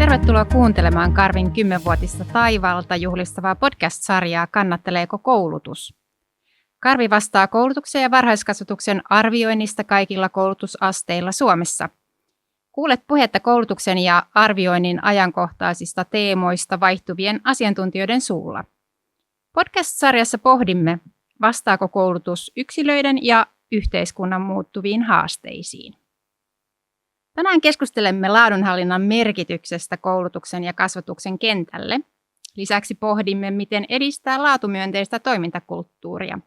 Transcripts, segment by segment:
Tervetuloa kuuntelemaan Karvin 10-vuotista taivaalta juhlistavaa podcast-sarjaa Kannatteleeko koulutus? Karvi vastaa koulutuksen ja varhaiskasvatuksen arvioinnista kaikilla koulutusasteilla Suomessa. Kuulet puhetta koulutuksen ja arvioinnin ajankohtaisista teemoista vaihtuvien asiantuntijoiden suulla. Podcast-sarjassa pohdimme, vastaako koulutus yksilöiden ja yhteiskunnan muuttuviin haasteisiin. Tänään keskustelemme laadunhallinnan merkityksestä koulutuksen ja kasvatuksen kentälle. Lisäksi pohdimme, miten edistää laatumyönteistä toimintakulttuuria.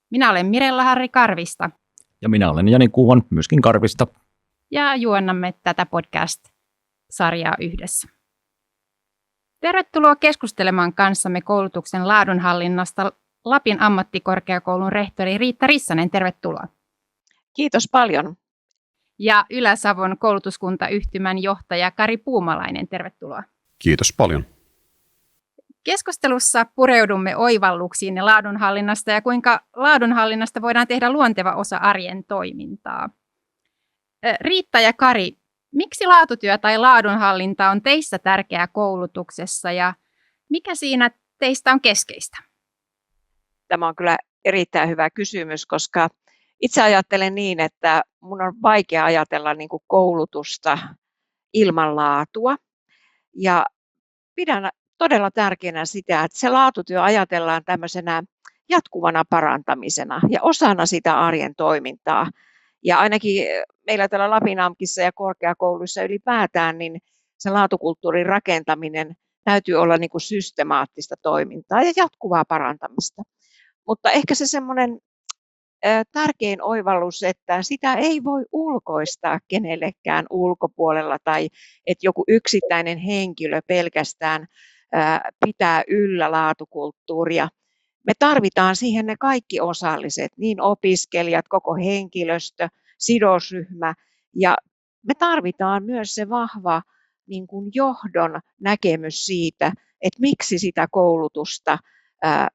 Minä olen Mirella-Harri Karvista. Ja minä olen Jani Kuuhon, myöskin Karvista. Ja juonnamme tätä podcast-sarjaa yhdessä. Tervetuloa keskustelemaan kanssamme koulutuksen laadunhallinnasta Lapin ammattikorkeakoulun rehtori Riitta Rissanen. Tervetuloa. Kiitos paljon. Ja Ylä-Savon koulutuskuntayhtymän johtaja Kari Puumalainen. Tervetuloa. Kiitos paljon. Keskustelussa pureudumme oivalluksiin ja laadunhallinnasta ja kuinka laadunhallinnasta voidaan tehdä luonteva osa arjen toimintaa. Riitta ja Kari, miksi laatutyö tai laadunhallinta on teistä tärkeää koulutuksessa ja mikä siinä teistä on keskeistä? Tämä on kyllä erittäin hyvä kysymys, koska itse ajattelen niin, että mun on vaikea ajatella niin kuin koulutusta ilman laatua. Ja pidän todella tärkeänä sitä, että se laatutyö ajatellaan tämmöisenä jatkuvana parantamisena ja osana sitä arjen toimintaa. Ja ainakin meillä täällä Lapin AMKissa ja korkeakouluissa ylipäätään, niin se laatukulttuurin rakentaminen täytyy olla niin kuin systemaattista toimintaa ja jatkuvaa parantamista. Mutta ehkä se semmoinen tärkein oivallus, että sitä ei voi ulkoistaa kenellekään ulkopuolella tai että joku yksittäinen henkilö pelkästään pitää yllä laatukulttuuria. Me tarvitaan siihen ne kaikki osalliset, niin opiskelijat, koko henkilöstö, sidosryhmä ja me tarvitaan myös se vahva niin kuin johdon näkemys siitä, että miksi sitä koulutusta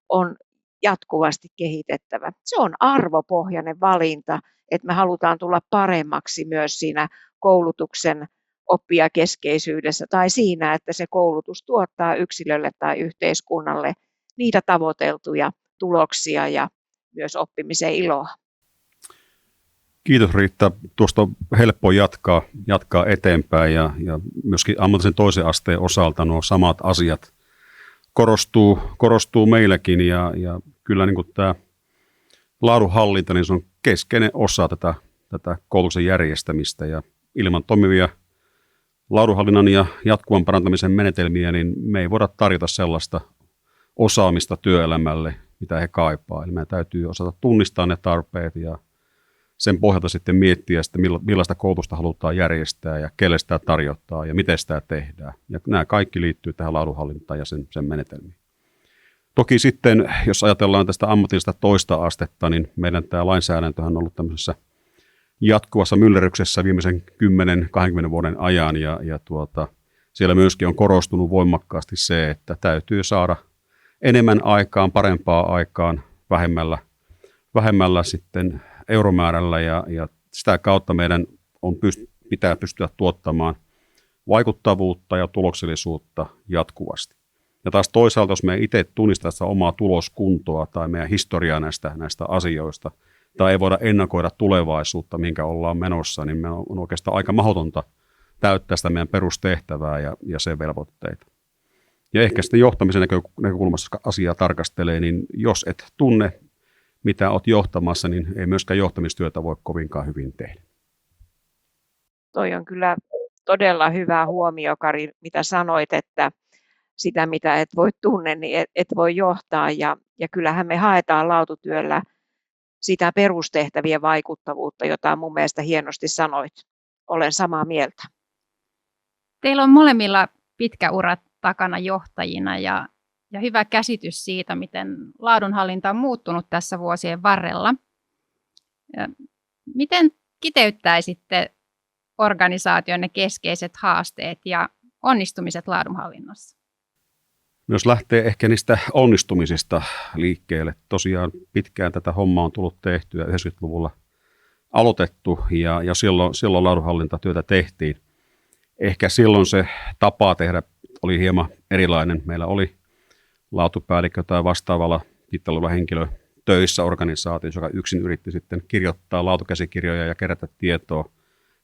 on jatkuvasti kehitettävä. Se on arvopohjainen valinta, että me halutaan tulla paremmaksi myös siinä koulutuksen oppijakeskeisyydessä tai siinä, että se koulutus tuottaa yksilölle tai yhteiskunnalle niitä tavoiteltuja tuloksia ja myös oppimisen iloa. Kiitos Riitta. Tuosta on helppo jatkaa eteenpäin ja myöskin ammatillisen toisen asteen osalta nuo samat asiat korostuu meilläkin ja kyllä niin kuin tämä laadunhallinta, niin se on keskeinen osa tätä koulutuksen järjestämistä ja ilman toimivia laadunhallinnan ja jatkuvan parantamisen menetelmiä, niin me ei voida tarjota sellaista osaamista työelämälle, mitä he kaipaa. Eli meidän täytyy osata tunnistaa ne tarpeet ja sen pohjalta sitten miettiä, sitten millaista koulutusta halutaan järjestää ja kelle sitä tarjottaa ja miten sitä tehdään. Ja nämä kaikki liittyy tähän laadunhallintaan ja sen menetelmiin. Toki sitten, jos ajatellaan tästä ammatillista toista astetta, niin meidän tämä lainsäädäntöhän on ollut tämmöisessä jatkuvassa myllerryksessä viimeisen 10-20 vuoden ajan ja siellä myöskin on korostunut voimakkaasti se, että täytyy saada enemmän aikaan, parempaa aikaan, vähemmällä sitten euromäärällä ja sitä kautta meidän pitää pystyä tuottamaan vaikuttavuutta ja tuloksellisuutta jatkuvasti. Ja taas toisaalta, jos me itse tunnistaa sitä omaa tuloskuntoa tai meidän historiaa näistä asioista, tai ei voida ennakoida tulevaisuutta, minkä ollaan menossa, niin me on oikeastaan aika mahdotonta täyttää sitä meidän perustehtävää ja sen velvoitteita. Ja ehkä sitten johtamisen näkökulmasta asiaa tarkastelee, niin jos et tunne, mitä olet johtamassa, niin ei myöskään johtamistyötä voi kovinkaan hyvin tehdä. Toi on kyllä todella hyvä huomio, Kari, mitä sanoit, että sitä, mitä et voi tunne, niin et voi johtaa. Ja kyllähän me haetaan laatutyöllä sitä perustehtävien vaikuttavuutta, jota mun mielestä hienosti sanoit. Olen samaa mieltä. Teillä on molemmilla pitkä ura takana johtajina ja hyvä käsitys siitä, miten laadunhallinta on muuttunut tässä vuosien varrella. Miten kiteyttäisitte organisaationne keskeiset haasteet ja onnistumiset laadunhallinnassa? Jos lähtee ehkä niistä onnistumisista liikkeelle. Tosiaan pitkään tätä hommaa on tullut tehtyä, 90-luvulla aloitettu ja silloin laadunhallintatyötä tehtiin. Ehkä silloin se tapa tehdä oli hieman erilainen. Meillä oli laatupäällikkö tai vastaavalla tittelulla henkilö töissä organisaatiossa, joka yksin yritti sitten kirjoittaa laatukäsikirjoja ja kerätä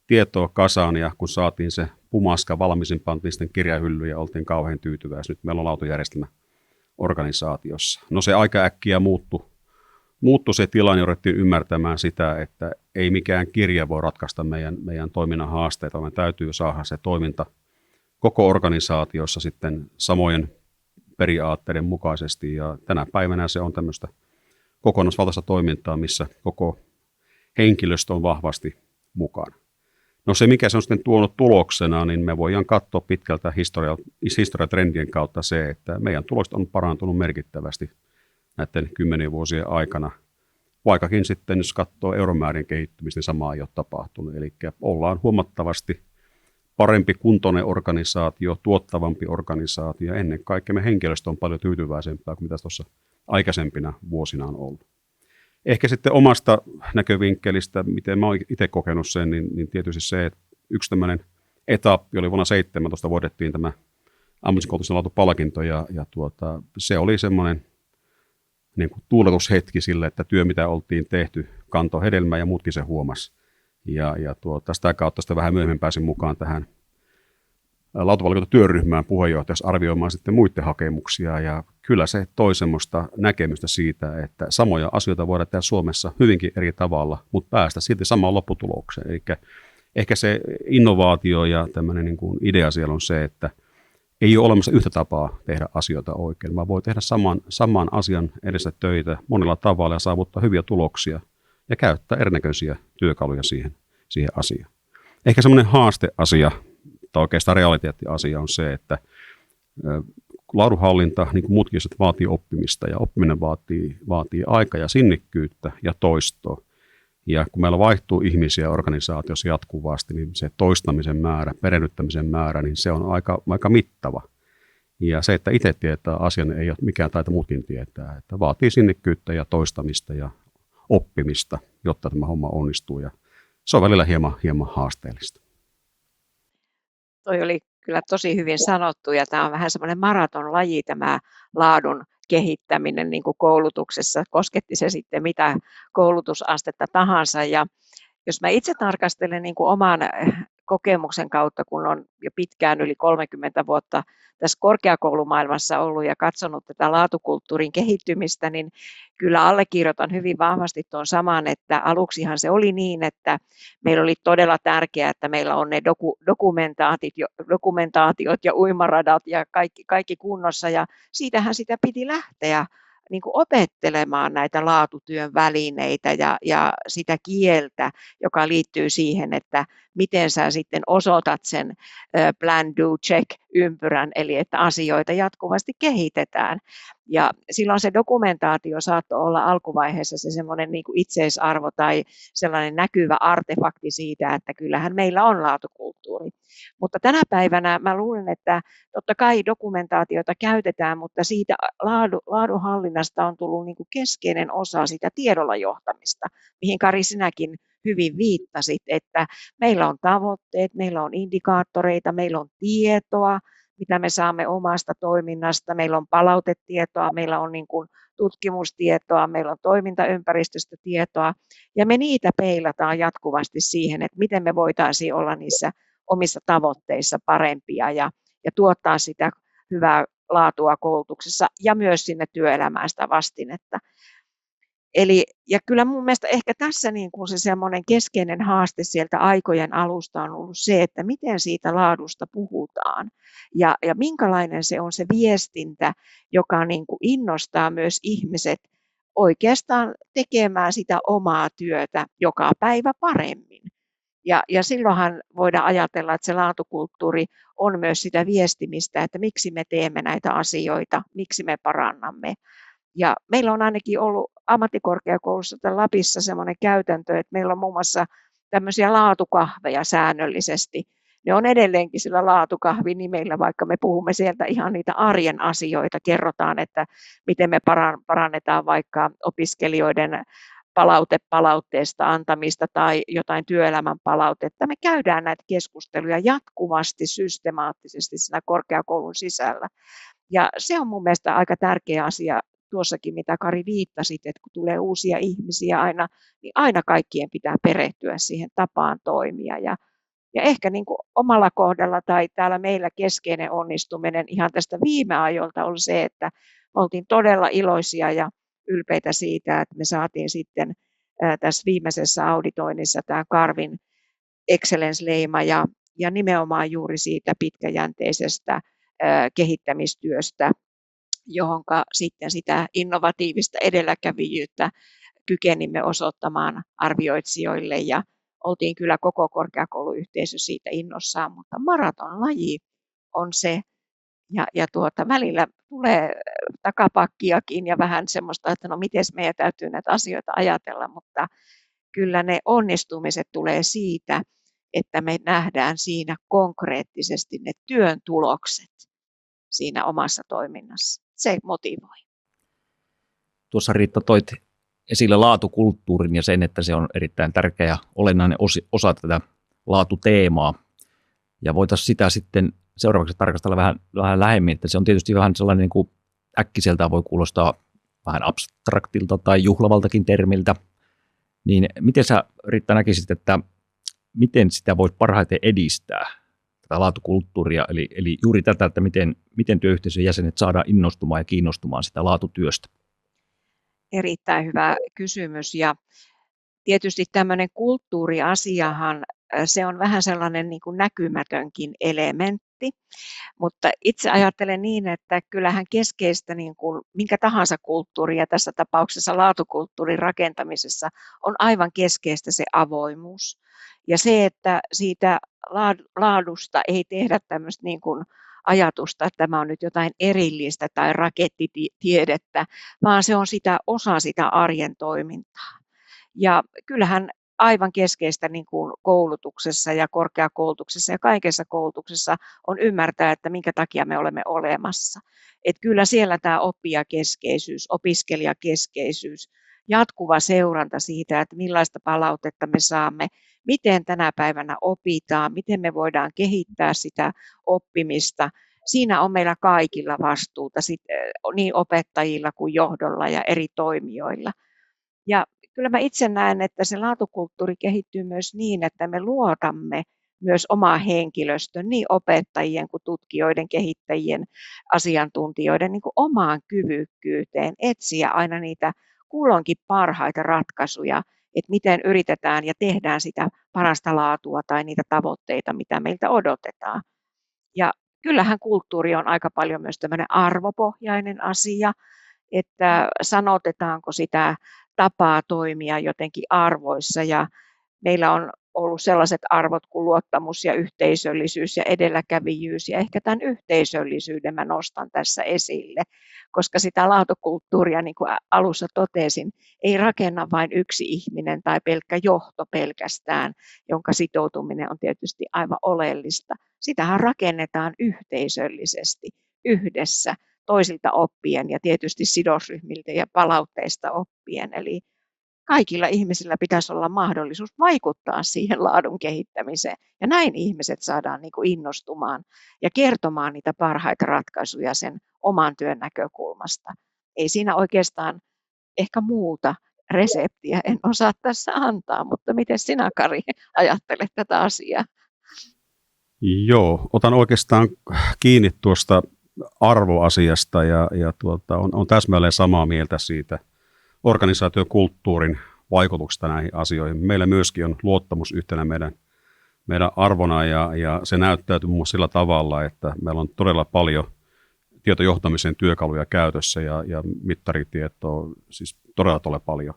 tietoa kasaan, ja kun saatiin se pumaska valmiisin, pantiin sitten kirjahyllyyn ja oltiin kauhean tyytyväisiä. Nyt meillä on laatujärjestelmä organisaatiossa. No se aika äkkiä muuttui se tilanne, ja ruvettiin ymmärtämään sitä, että ei mikään kirja voi ratkaista meidän toiminnan haasteita, vaan täytyy saada se toiminta koko organisaatiossa sitten samojen periaatteiden mukaisesti, ja tänä päivänä se on tämmöistä kokonaisvaltaista toimintaa, missä koko henkilöstö on vahvasti mukana. No se, mikä se on sitten tuonut tuloksena, niin me voidaan katsoa pitkältä historiatrendien kautta se, että meidän tulokset on parantunut merkittävästi näiden 10 vuosien aikana, vaikkakin sitten, jos katsoo euromäärin kehittymistä, niin samaa ei ole tapahtunut. Eli ollaan huomattavasti parempi kuntoinen organisaatio, tuottavampi organisaatio, ja ennen kaikkea me henkilöstö on paljon tyytyväisempää kuin mitä tuossa aikaisempina vuosina on ollut. Ehkä sitten omasta näkövinkkelistä, miten mä oon itse kokenut sen, niin tietysti se, että yksi tämmöinen etappi oli vuonna 2017, voidettiin tämä ammatillisen koulutuksen laatupalkinto, ja se oli semmoinen niin kuin tuuletushetki sille, että työ, mitä oltiin tehty, kantoi hedelmää ja muutkin se huomasi. Ja sitä kautta sitten vähän myöhemmin pääsin mukaan tähän laatuvaliokuntatyöryhmään puheenjohtajaksi arvioimaan sitten muiden hakemuksia, ja kyllä se toi semmoista näkemystä siitä, että samoja asioita voidaan tehdä Suomessa hyvinkin eri tavalla, mutta päästä silti samaan lopputulokseen. Eli ehkä se innovaatio ja tämmöinen niin kuin idea siellä on se, että ei ole olemassa yhtä tapaa tehdä asioita oikein, vaan voi tehdä saman asian edessä töitä monella tavalla ja saavuttaa hyviä tuloksia ja käyttää erinäköisiä työkaluja siihen asiaan. Ehkä semmoinen haasteasia tai oikeastaan realiteettiasia on se, että laadunhallinta, niin kuin muutkin, vaatii oppimista, ja oppiminen vaatii aikaa ja sinnikkyyttä ja toistoa. Ja kun meillä vaihtuu ihmisiä organisaatiossa jatkuvasti, niin se toistamisen määrä, perehdyttämisen määrä, niin se on aika mittava. Ja se, että itse tietää asian, ei ole mikään taito muutkin tietää. Että vaatii sinnikkyyttä ja toistamista ja oppimista, jotta tämä homma onnistuu. Ja se on välillä hieman haasteellista. Toi oli kyllä tosi hyvin sanottu, ja tämä on vähän semmoinen maratonlaji, tämä laadun kehittäminen niin kuin koulutuksessa, kosketti se sitten mitä koulutusastetta tahansa. Ja jos mä itse tarkastelen niin kuin oman kokemuksen kautta, kun on jo pitkään yli 30 vuotta tässä korkeakoulumaailmassa ollut ja katsonut tätä laatukulttuurin kehittymistä, niin kyllä allekirjoitan hyvin vahvasti tuon saman, että aluksihan se oli niin, että meillä oli todella tärkeää, että meillä on ne dokumentaatiot ja uimaradat ja kaikki kunnossa, ja siitähän sitä piti lähteä niin kuin opettelemaan näitä laatutyön välineitä ja sitä kieltä, joka liittyy siihen, että miten sä sitten osoitat sen plan, do, check -ympyrän, eli että asioita jatkuvasti kehitetään. Ja silloin se dokumentaatio saattoi olla alkuvaiheessa se semmoinen niin kuin itseisarvo tai sellainen näkyvä artefakti siitä, että kyllähän meillä on laatukulttuuri. Mutta tänä päivänä mä luulen, että totta kai dokumentaatiota käytetään, mutta siitä laadunhallinnasta on tullut niin kuin keskeinen osa sitä tiedolla johtamista, mihin Kari sinäkin hyvin viittasit, että meillä on tavoitteet, meillä on indikaattoreita, meillä on tietoa, mitä me saamme omasta toiminnasta, meillä on palautetietoa, meillä on niin kuin tutkimustietoa, meillä on toimintaympäristöstä tietoa, ja me niitä peilataan jatkuvasti siihen, että miten me voitaisiin olla niissä omissa tavoitteissa parempia ja tuottaa sitä hyvää laatua koulutuksessa ja myös sinne työelämään sitä vastinetta. Eli, ja kyllä mun mielestä ehkä tässä niin kuin se semmoinen keskeinen haaste sieltä aikojen alusta on ollut se, että miten siitä laadusta puhutaan ja minkälainen se on se viestintä, joka niin kuin innostaa myös ihmiset oikeastaan tekemään sitä omaa työtä joka päivä paremmin. Ja silloinhan voidaan ajatella, että se laatukulttuuri on myös sitä viestimistä, että miksi me teemme näitä asioita, miksi me parannamme. Ja meillä on ainakin ollut ammattikorkeakoulussa täällä Lapissa semmoinen käytäntö, että meillä on muun muassa tämmöisiä laatukahveja säännöllisesti. Ne on edelleenkin sillä laatukahvinimellä, vaikka me puhumme sieltä ihan niitä arjen asioita, kerrotaan, että miten me parannetaan vaikka opiskelijoiden palautteesta antamista tai jotain työelämän palautetta. Me käydään näitä keskusteluja jatkuvasti, systemaattisesti siinä korkeakoulun sisällä. Ja se on mun mielestä aika tärkeä asia tuossakin, mitä Kari viittasit, että kun tulee uusia ihmisiä aina, niin aina kaikkien pitää perehtyä siihen tapaan toimia. Ja ehkä niin kuin omalla kohdalla tai täällä meillä keskeinen onnistuminen ihan tästä viime ajoilta on se, että me oltiin todella iloisia ja ylpeitä siitä, että me saatiin sitten tässä viimeisessä auditoinnissa tämä Karvin Excellence-leima ja nimenomaan juuri siitä pitkäjänteisestä kehittämistyöstä, johonka sitten sitä innovatiivista edelläkävijyyttä kykenimme osoittamaan arvioitsijoille ja oltiin kyllä koko korkeakouluyhteisö siitä innossaan, mutta maratonlaji on se, ja välillä tulee takapakkiakin ja vähän semmoista, että no miten meidän täytyy näitä asioita ajatella, mutta kyllä ne onnistumiset tulee siitä, että me nähdään siinä konkreettisesti ne työn tulokset siinä omassa toiminnassa. Se motivoi. Tuossa Riitta toit esille laatukulttuurin ja sen, että se on erittäin tärkeä ja olennainen osa tätä laatuteemaa. Ja voitaisiin sitä sitten seuraavaksi tarkastella vähän lähemmin, että se on tietysti vähän sellainen niin kuin äkkiseltään voi kuulostaa vähän abstraktilta tai juhlavaltakin termiltä. Niin miten sä, Riitta, näkisit, että miten sitä voisi parhaiten edistää, tätä laatukulttuuria, eli juuri tätä, että miten työyhteisön jäsenet saadaan innostumaan ja kiinnostumaan sitä laatutyöstä? Erittäin hyvä kysymys, ja tietysti tämmöinen kulttuuriasiahan, se on vähän sellainen niin kuin näkymätönkin elementti, mutta itse ajattelen niin, että kyllähän keskeistä niin kuin minkä tahansa kulttuuria, ja tässä tapauksessa laatukulttuurin rakentamisessa on aivan keskeistä se avoimuus. Ja se, että siitä laadusta ei tehdä tämmöistä niin kuin ajatusta, että tämä on nyt jotain erillistä tai rakettitiedettä, vaan se on osa sitä arjen toimintaa. Ja kyllähän aivan keskeistä niin kuin koulutuksessa ja korkeakoulutuksessa ja kaikessa koulutuksessa on ymmärtää, että minkä takia me olemme olemassa. Että kyllä siellä tämä oppijakeskeisyys, opiskelijakeskeisyys, jatkuva seuranta siitä, että millaista palautetta me saamme, miten tänä päivänä opitaan, miten me voidaan kehittää sitä oppimista. Siinä on meillä kaikilla vastuuta, niin opettajilla kuin johdolla ja eri toimijoilla. Ja kyllä mä itse näen, että se laatukulttuuri kehittyy myös niin, että me luotamme myös omaa henkilöstön, niin opettajien kuin tutkijoiden, kehittäjien, asiantuntijoiden niin kuin omaan kyvykkyyteen etsiä aina niitä kulloinkin parhaita ratkaisuja, että miten yritetään ja tehdään sitä parasta laatua tai niitä tavoitteita, mitä meiltä odotetaan. Ja kyllähän kulttuuri on aika paljon myös tämmöinen arvopohjainen asia, että sanotetaanko sitä tapaa toimia jotenkin arvoissa, ja meillä on ollut sellaiset arvot kuin luottamus ja yhteisöllisyys ja edelläkävijyys, ja ehkä tämän yhteisöllisyyden mä nostan tässä esille, koska sitä laatukulttuuria, niin kuin alussa totesin, ei rakenna vain yksi ihminen tai pelkkä johto pelkästään, jonka sitoutuminen on tietysti aivan oleellista. Sitähän rakennetaan yhteisöllisesti, yhdessä, toisilta oppien ja tietysti sidosryhmiltä ja palautteista oppien. Eli kaikilla ihmisillä pitäisi olla mahdollisuus vaikuttaa siihen laadun kehittämiseen. Ja näin ihmiset saadaan niin kuin innostumaan ja kertomaan niitä parhaita ratkaisuja sen oman työn näkökulmasta. Ei siinä oikeastaan ehkä muuta reseptiä en osaa tässä antaa, mutta miten sinä, Kari, ajattelet tätä asiaa? Joo, otan oikeastaan kiinni tuosta arvoasiasta ja on täsmälleen samaa mieltä siitä organisaatiokulttuurin vaikutuksesta näihin asioihin. Meillä myöskin on luottamus yhtenä meidän arvona ja se näyttäytyy muun muassa sillä tavalla, että meillä on todella paljon tietojohtamisen työkaluja käytössä ja mittaritietoa, siis todella paljon.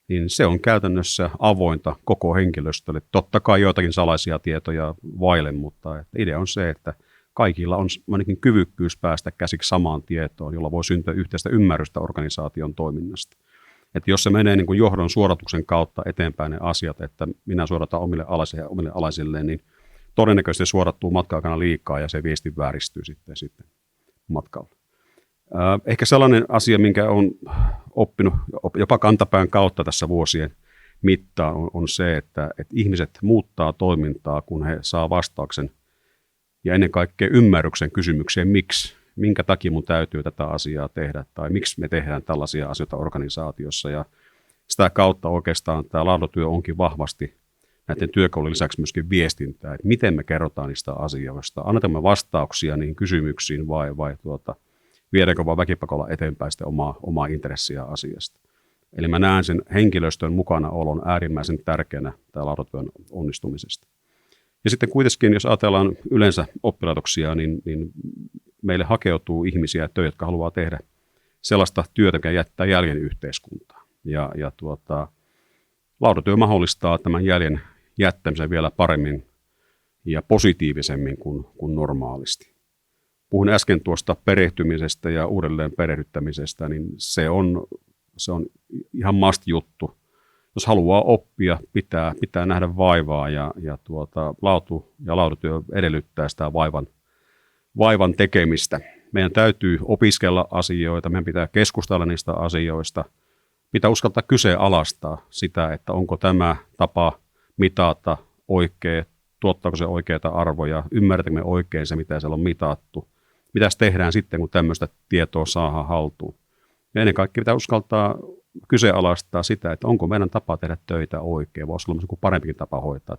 Niin se on käytännössä avointa koko henkilöstölle. Totta kai joitakin salaisia tietoja vaille, mutta idea on se, että kaikilla on ainakin kyvykkyys päästä käsiksi samaan tietoon, jolla voi syntyä yhteistä ymmärrystä organisaation toiminnasta. Että jos se menee niin kuin johdon suoratuksen kautta eteenpäin ne asiat, että minä suorataan omille alaisilleen, niin todennäköisesti se suorattuu matka-aikana liikaa ja se viesti vääristyy sitten matkalla. Ehkä sellainen asia, minkä on oppinut jopa kantapään kautta tässä vuosien mittaan on se, että ihmiset muuttaa toimintaa, kun he saa vastauksen ja ennen kaikkea ymmärryksen kysymykseen, minkä takia mun täytyy tätä asiaa tehdä tai miksi me tehdään tällaisia asioita organisaatiossa. Ja sitä kautta oikeastaan tämä laatutyö onkin vahvasti näiden työkalujen lisäksi myöskin viestintää, että miten me kerrotaan niistä asioista. Annetaanko me vastauksia niihin kysymyksiin vai viedäänkö vaan väkipakolla eteenpäin sitä omaa intressiä asiasta. Eli mä näen sen henkilöstön mukanaolon äärimmäisen tärkeänä tämä laatutyön onnistumisesta. Ja sitten kuitenkin, jos ajatellaan yleensä oppilaitoksia, niin meille hakeutuu ihmisiä töitä, jotka haluaa tehdä sellaista työtä, joka jättää jäljen yhteiskuntaan. Laatutyö mahdollistaa tämän jäljen jättämisen vielä paremmin ja positiivisemmin kuin normaalisti. Puhun äsken tuosta perehtymisestä ja uudelleen perehdyttämisestä, niin se on ihan must-juttu. Jos haluaa oppia, pitää nähdä vaivaa ja laatu ja laatutyö edellyttää sitä vaivan tekemistä. Meidän täytyy opiskella asioita, meidän pitää keskustella niistä asioista. Pitää uskaltaa kyseenalaistaa sitä, että onko tämä tapa mitata oikea, tuottaako se oikeita arvoja, ymmärrätkö me oikein se, mitä siellä on mitattu. Mitäs tehdään sitten, kun tämmöistä tietoa saadaan haltuun. Ja ennen kaikkea pitää uskaltaa kyseenalaistaa sitä, että onko meidän tapa tehdä töitä oikein, vai olisiko joku parempikin tapa hoitaa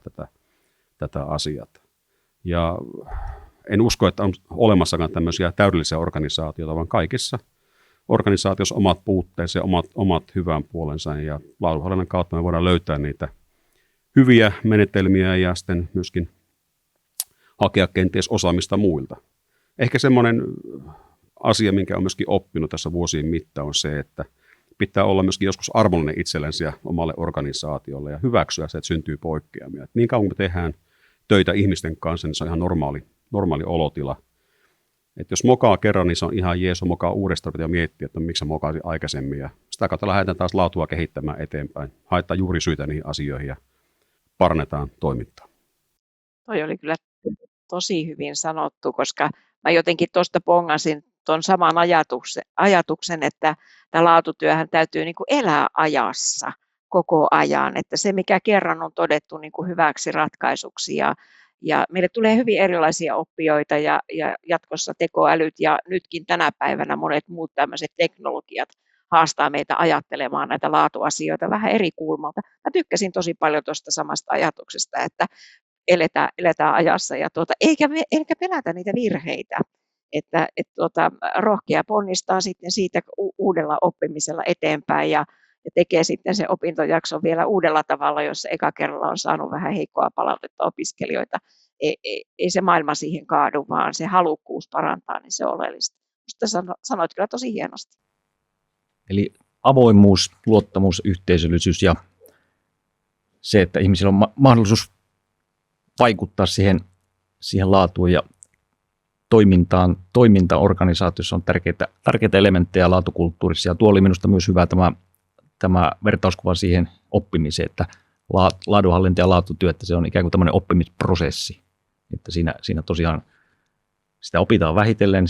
tätä asiaa. Ja en usko, että on olemassakaan tämmöisiä täydellisiä organisaatioita, vaan kaikissa organisaatioissa omat puutteensa ja omat hyvän puolensa. Ja laadunhallinnan kautta me voidaan löytää niitä hyviä menetelmiä ja sitten myöskin hakea kenties osaamista muilta. Ehkä semmoinen asia, minkä on myöskin oppinut tässä vuosien mittaan, on se, että pitää olla myöskin joskus armollinen itsellensä ja omalle organisaatiolle ja hyväksyä se, että syntyy poikkeamia. Niin kauan kun me tehdään töitä ihmisten kanssa, niin se on ihan normaali olotila. Että jos mokaa kerran, niin se on ihan jees, mokaa uudestaan, pitää miettiä, että miksi mokasi aikaisemmin. Ja sitä kautta lähdetään taas laatua kehittämään eteenpäin. Haetaan juurisyitä niihin asioihin ja parannetaan toimintaa. Toi oli kyllä tosi hyvin sanottu, koska mä jotenkin tuosta pongasin tuon saman ajatuksen, että tämä laatutyöhän täytyy niin kuin elää ajassa koko ajan, että se mikä kerran on todettu niin kuin hyväksi ratkaisuksi ja meille tulee hyvin erilaisia oppijoita ja jatkossa tekoälyt ja nytkin tänä päivänä monet muut tämmöiset teknologiat haastaa meitä ajattelemaan näitä laatuasioita vähän eri kulmalta. Mä tykkäsin tosi paljon tuosta samasta ajatuksesta, että eletään ajassa ja eikä pelätä niitä virheitä. Että rohkea ponnistaa sitten siitä uudella oppimisella eteenpäin ja tekee sitten se opintojakson vielä uudella tavalla, jos eka kerralla on saanut vähän heikkoa palautetta opiskelijoita. Ei se maailma siihen kaadu, vaan se halukkuus parantaa, niin se on oleellista. Minusta sanoit kyllä tosi hienosti. Eli avoimuus, luottamus, yhteisöllisyys ja se, että ihmisillä on mahdollisuus vaikuttaa siihen laatuun ja toimintaorganisaatiossa on tärkeitä elementtejä laatukulttuurissa. Ja tuo oli minusta myös hyvä tämä vertauskuva siihen oppimiseen, että laadunhallinta ja laatutyö, että se on ikään kuin tämmöinen oppimisprosessi. Että siinä tosiaan sitä opitaan vähitellen,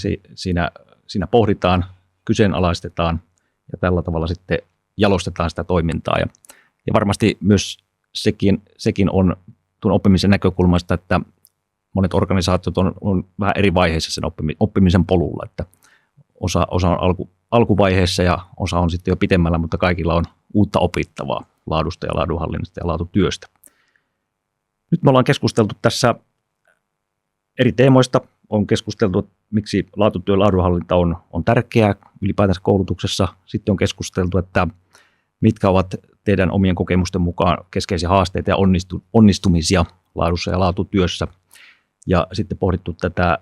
siinä pohditaan, kyseenalaistetaan ja tällä tavalla sitten jalostetaan sitä toimintaa. Ja varmasti myös sekin on tuon oppimisen näkökulmasta, että monet organisaatiot on vähän eri vaiheissa sen oppimisen polulla, että osa on alkuvaiheessa ja osa on sitten jo pitemmällä, mutta kaikilla on uutta opittavaa laadusta ja laadunhallinnasta ja laatutyöstä. Nyt me ollaan keskusteltu tässä eri teemoista. On keskusteltu, miksi laatutyö ja laadunhallinta on tärkeää ylipäätänsä koulutuksessa. Sitten on keskusteltu, että mitkä ovat teidän omien kokemusten mukaan keskeisiä haasteita ja onnistumisia laadussa ja laatutyössä. Ja sitten pohdittu tätä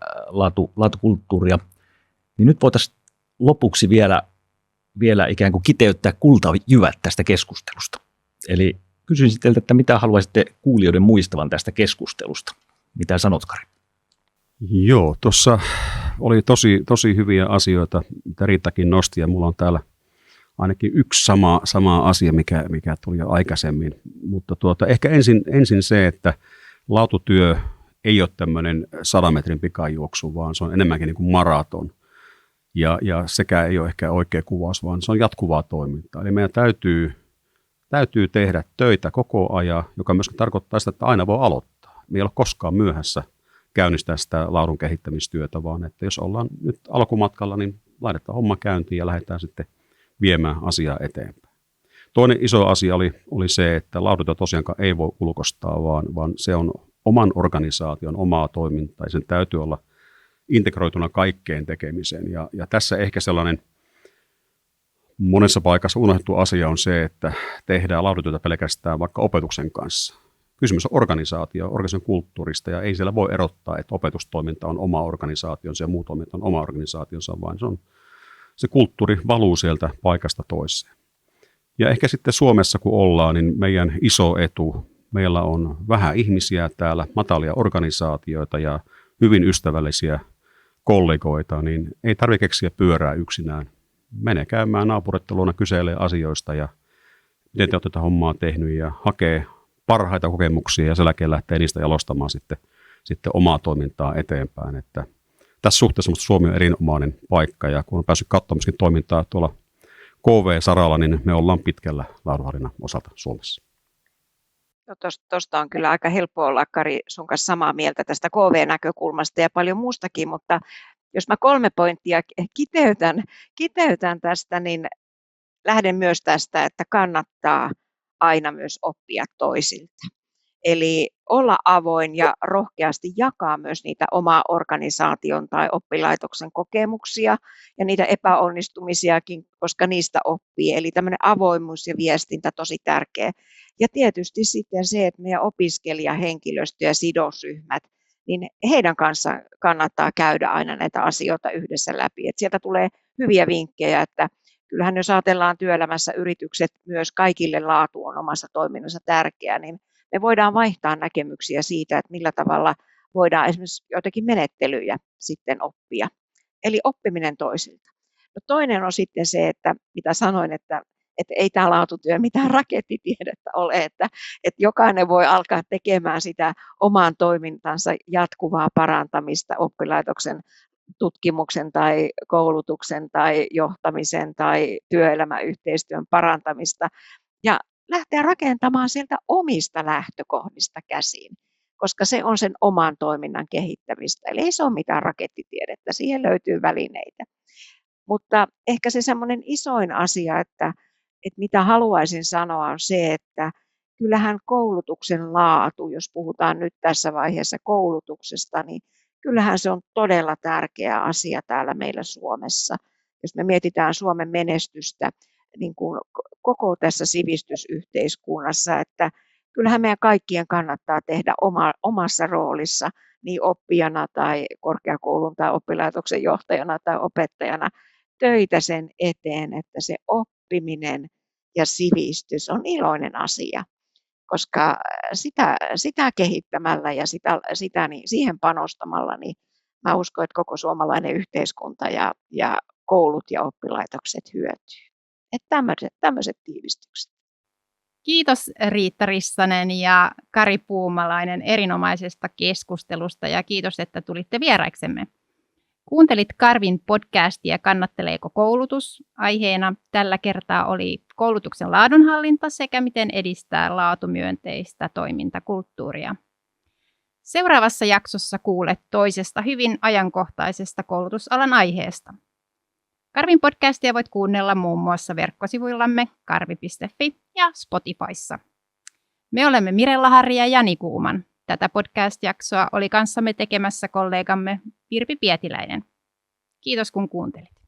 laatukulttuuria. Niin nyt voitaisiin lopuksi vielä ikään kuin kiteyttää kultajyvät tästä keskustelusta. Eli kysyisin teiltä, että mitä haluaisitte kuulijoiden muistavan tästä keskustelusta? Mitä sanot, Kari? Joo, tuossa oli tosi hyviä asioita, mitä Riittakin nosti, ja mulla on täällä ainakin yksi sama asia, mikä tuli jo aikaisemmin. Mutta ehkä ensin se, että laatutyö ei ole tämmöinen 100 metrin pikajuoksu, vaan se on enemmänkin niin kuin maraton. Ja sekä ei ole ehkä oikea kuvaus, vaan se on jatkuvaa toimintaa. Eli meidän täytyy tehdä töitä koko ajan, joka myöskin tarkoittaa sitä, että aina voi aloittaa. Me ei ole koskaan myöhässä käynnistää sitä laadun kehittämistyötä, vaan että jos ollaan nyt alkumatkalla, niin laitetaan homma käyntiin ja lähdetään sitten viemään asiaa eteenpäin. Toinen iso asia oli se, että laaduntyö tosiaankaan ei voi ulkoistaa, vaan se on oman organisaation omaa toimintaa ja sen täytyy olla integroituna kaikkeen tekemiseen. Ja tässä ehkä sellainen monessa paikassa unohdettu asia on se, että tehdään laaduntyötä pelkästään vaikka opetuksen kanssa. Kysymys on organisaation kulttuurista, ja ei siellä voi erottaa, että opetustoiminta on oma organisaationsa ja muu toiminta on oma organisaationsa, vaan se kulttuuri valuu sieltä paikasta toiseen. Ja ehkä sitten Suomessa kun ollaan, niin meidän iso etu, meillä on vähän ihmisiä täällä, matalia organisaatioita ja hyvin ystävällisiä kollegoita, niin ei tarvitse keksiä pyörää yksinään. Mene käymään naapureiden luona, kyselee asioista ja miten te olette tätä hommaa tehnyt ja hakee parhaita kokemuksia ja sen jälkeen lähtee niistä jalostamaan sitten omaa toimintaa eteenpäin. Että tässä suhteessa Suomi on erinomainen paikka ja kun on päässyt katsomaan myöskin toimintaa tuolla KV-saralla, niin me ollaan pitkällä laadunhallinnan osalta Suomessa. No tuosta on kyllä aika helppo olla, Kari, sun kanssa samaa mieltä tästä KV-näkökulmasta ja paljon muustakin, mutta jos mä 3 pointtia kiteytän tästä, niin lähden myös tästä, että kannattaa aina myös oppia toisilta. Eli olla avoin ja rohkeasti jakaa myös niitä omaa organisaation tai oppilaitoksen kokemuksia ja niitä epäonnistumisiakin, koska niistä oppii. Eli tämmöinen avoimuus ja viestintä tosi tärkeä. Ja tietysti sitten se, että meidän opiskelijahenkilöstö ja sidosryhmät, niin heidän kanssa kannattaa käydä aina näitä asioita yhdessä läpi. Että sieltä tulee hyviä vinkkejä, että kyllähän jos ajatellaan työelämässä yritykset, myös kaikille laatu on omassa toiminnassa tärkeää, niin me voidaan vaihtaa näkemyksiä siitä, että millä tavalla voidaan esimerkiksi joitakin menettelyjä sitten oppia. Eli oppiminen toisilta. No toinen on sitten se, että mitä sanoin, että ei tämä laatutyö mitään rakettitiedettä ole, että jokainen voi alkaa tekemään sitä oman toimintansa jatkuvaa parantamista oppilaitoksen tutkimuksen tai koulutuksen tai johtamisen tai työelämäyhteistyön parantamista ja lähteä rakentamaan sieltä omista lähtökohdista käsin, koska se on sen oman toiminnan kehittämistä. Eli ei se ole mitään rakettitiedettä, siihen löytyy välineitä. Mutta ehkä se semmoinen isoin asia, että mitä haluaisin sanoa on se, että kyllähän koulutuksen laatu, jos puhutaan nyt tässä vaiheessa koulutuksesta, niin kyllähän se on todella tärkeä asia täällä meillä Suomessa. Jos me mietitään Suomen menestystä niin kuin koko tässä sivistysyhteiskunnassa, että kyllähän meidän kaikkien kannattaa tehdä omassa roolissa niin oppijana tai korkeakoulun tai oppilaitoksen johtajana tai opettajana töitä sen eteen, että se oppiminen ja sivistys on iloinen asia, koska sitä kehittämällä ja siihen panostamalla, niin mä uskon, että koko suomalainen yhteiskunta ja koulut ja oppilaitokset hyötyy. Että tämmöiset tiivistykset. Kiitos Riitta Rissanen ja Kari Puumalainen erinomaisesta keskustelusta ja kiitos, että tulitte vieraiksemme. Kuuntelit Karvin podcastia Kannatteleeko koulutus? Aiheena tällä kertaa oli koulutuksen laadunhallinta sekä miten edistää laatumyönteistä toimintakulttuuria. Seuraavassa jaksossa kuulet toisesta hyvin ajankohtaisesta koulutusalan aiheesta. Karvin podcastia voit kuunnella muun muassa verkkosivuillamme karvi.fi ja Spotifyssa. Me olemme Mirella Harri ja Jani Kuuman. Tätä podcast-jaksoa oli kanssamme tekemässä kollegamme Virpi Pietiläinen. Kiitos kun kuuntelit.